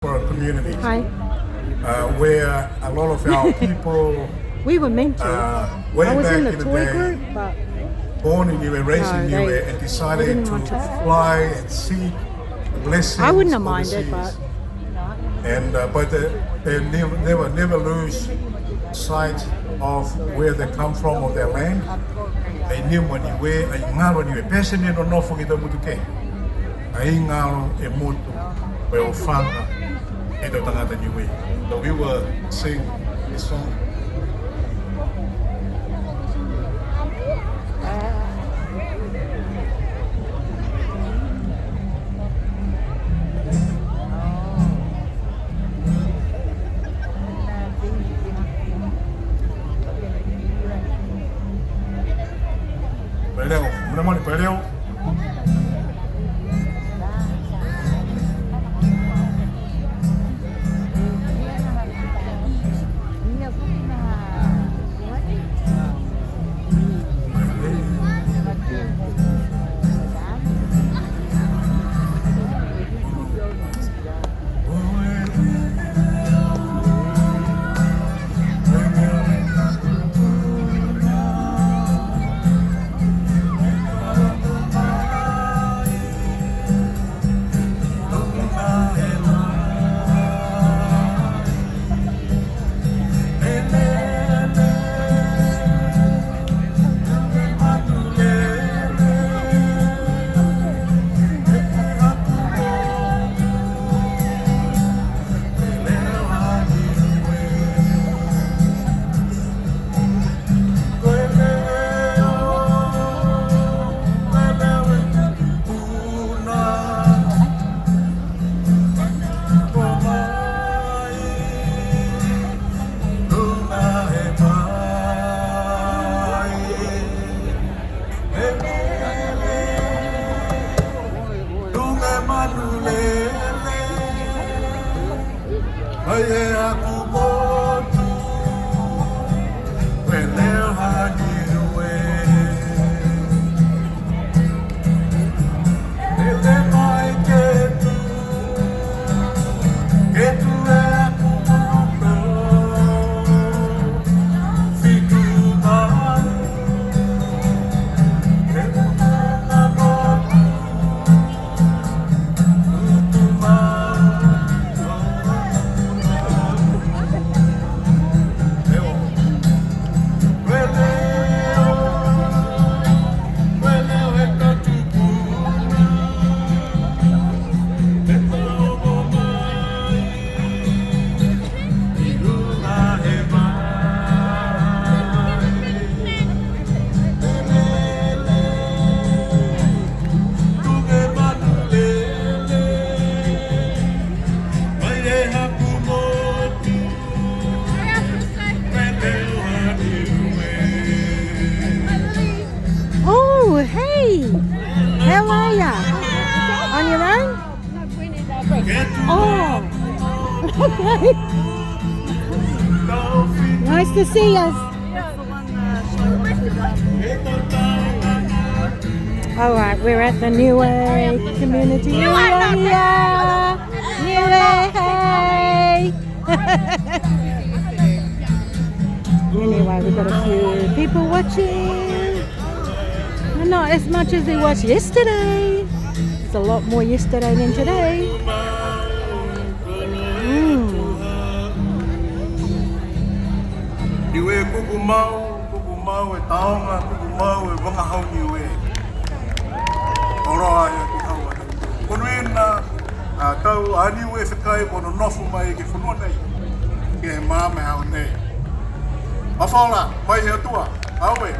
for a community Hi. where a lot of our people We were meant to. way I was back in the in the toy day, group, but born in UA, raised in No, UA, they- and they decided didn't to want to. fly and seek blessings I wouldn't have minded. overseas. But And but they never lose sight of where they come from, of their land. Ai ni mo ni we ai ngalo ni we pesene no no fuki mutu ke. Ai ngalo e motu we o fanga e do tangata ni we. So we were sing this song. Peleu, muna mani peleu. oh, hey, how are ya? On your own? Oh, okay. Nice to see us. All right, we're at the New Community Area. New hey. Anyway, we've got a few people watching. Not as much as they watched yesterday. It's a lot more yesterday than today. Niwe kuku mau e taonga, kuku mau e wanga hau niwe. Oroa ia ki hau ana. Kono ena, tau aniwe whikai pono nofu mai ke whanua nei. Ke he māme hau nei. Mawhaola, mai he atua, aue.